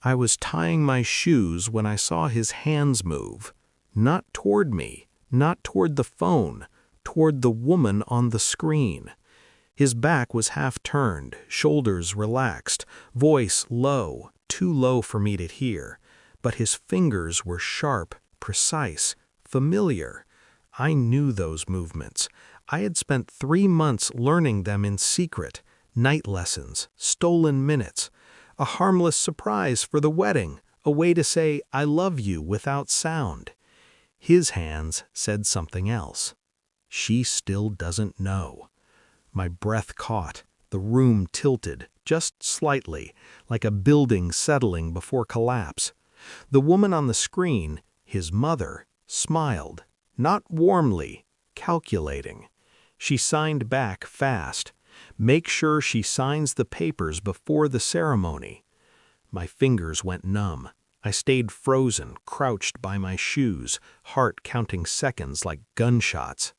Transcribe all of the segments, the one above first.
I was tying my shoes when I saw his hands move. Not toward me, not toward the phone, toward the woman on the screen. His back was half turned, shoulders relaxed, voice low, too low for me to hear. But his fingers were sharp, precise, familiar. I knew those movements. I had spent 3 months learning them in secret. Night lessons, stolen minutes. A harmless surprise for the wedding, a way to say I love you without sound. His hands said something else. She still doesn't know. My breath caught, the room tilted, just slightly, like a building settling before collapse. The woman on the screen, his mother, smiled, not warmly, calculating. She signed back fast. Make sure she signs the papers before the ceremony. My fingers went numb. I stayed frozen, crouched by my shoes, heart counting seconds like gunshots.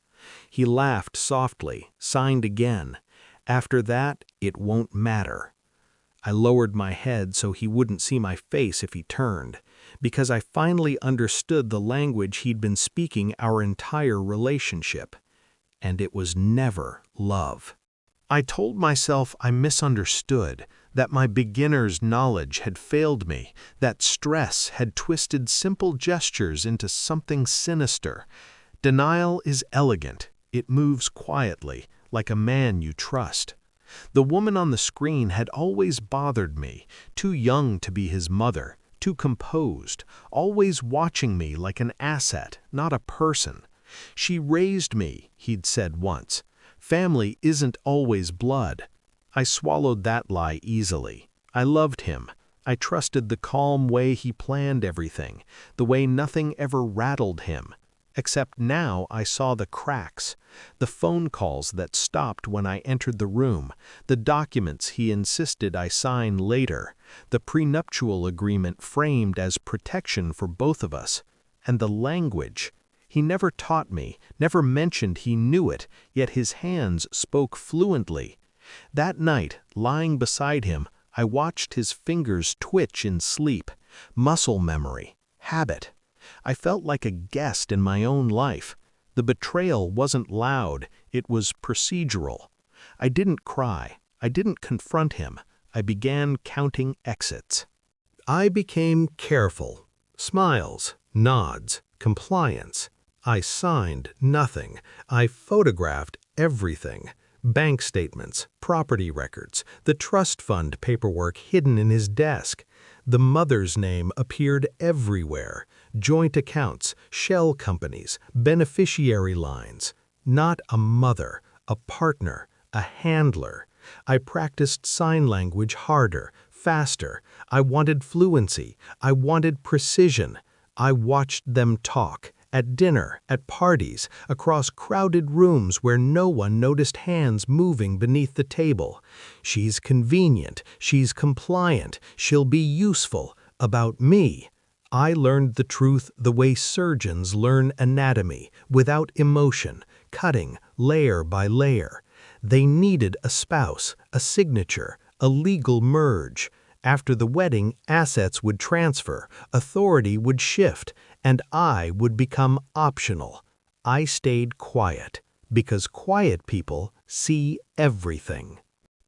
He laughed softly, signed again. After that, it won't matter. I lowered my head so he wouldn't see my face if he turned, because I finally understood the language he'd been speaking our entire relationship. And it was never love. I told myself I misunderstood, that my beginner's knowledge had failed me, that stress had twisted simple gestures into something sinister. Denial is elegant. It moves quietly, like a man you trust. The woman on the screen had always bothered me, too young to be his mother, too composed, always watching me like an asset, not a person. She raised me, he'd said once. Family isn't always blood. I swallowed that lie easily. I loved him. I trusted the calm way he planned everything, the way nothing ever rattled him. Except now I saw the cracks, the phone calls that stopped when I entered the room, the documents he insisted I sign later, the prenuptial agreement framed as protection for both of us, and the language. He never taught me, never mentioned he knew it, yet his hands spoke fluently. That night, lying beside him, I watched his fingers twitch in sleep, muscle memory, habit. I felt like a guest in my own life. The betrayal wasn't loud, it was procedural. I didn't cry, I didn't confront him. I began counting exits. I became careful. Smiles, nods, compliance. I signed nothing. I photographed everything. Bank statements, property records, the trust fund paperwork hidden in his desk. The mother's name appeared everywhere. Joint accounts, shell companies, beneficiary lines. Not a mother, a partner, a handler. I practiced sign language harder, faster. I wanted fluency. I wanted precision. I watched them talk. At dinner, at parties, across crowded rooms where no one noticed hands moving beneath the table. She's convenient, she's compliant, she'll be useful. About me, I learned the truth the way surgeons learn anatomy, without emotion, cutting layer by layer. They needed a spouse, a signature, a legal merge. After the wedding, assets would transfer, authority would shift, and I would become optional. I stayed quiet, because quiet people see everything.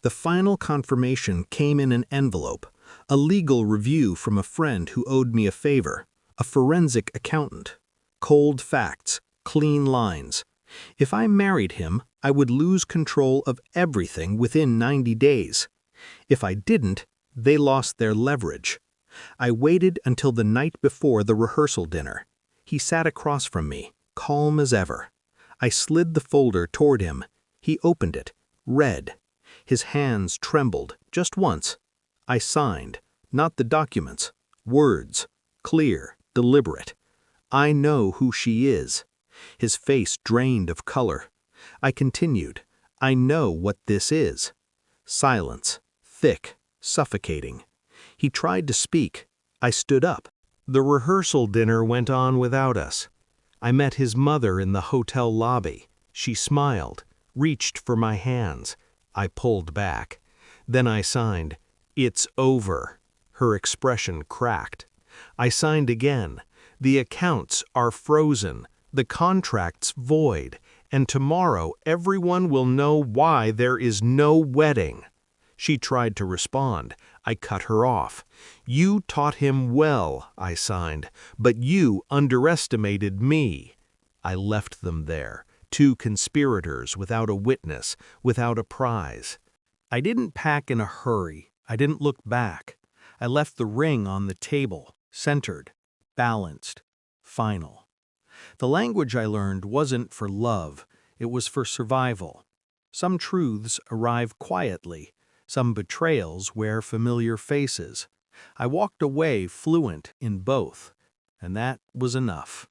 The final confirmation came in an envelope, a legal review from a friend who owed me a favor, a forensic accountant. Cold facts, clean lines. If I married him, I would lose control of everything within 90 days. If I didn't, they lost their leverage. I waited until the night before the rehearsal dinner. He sat across from me, calm as ever. I slid the folder toward him. He opened it, read. His hands trembled, just once. I signed, not the documents, words, clear, deliberate. I know who she is. His face drained of color. I continued, I know what this is. Silence, thick, suffocating. He tried to speak. I stood up. The rehearsal dinner went on without us. I met his mother in the hotel lobby. She smiled, reached for my hands. I pulled back. Then I signed, "It's over." Her expression cracked. I signed again. The accounts are frozen, the contracts void, and tomorrow everyone will know why there is no wedding. She tried to respond. I cut her off. You taught him well, I signed, but you underestimated me. I left them there, two conspirators without a witness, without a prize. I didn't pack in a hurry. I didn't look back. I left the ring on the table, centered, balanced, final. The language I learned wasn't for love, it was for survival. Some truths arrive quietly, some betrayals wear familiar faces. I walked away fluent in both, and that was enough.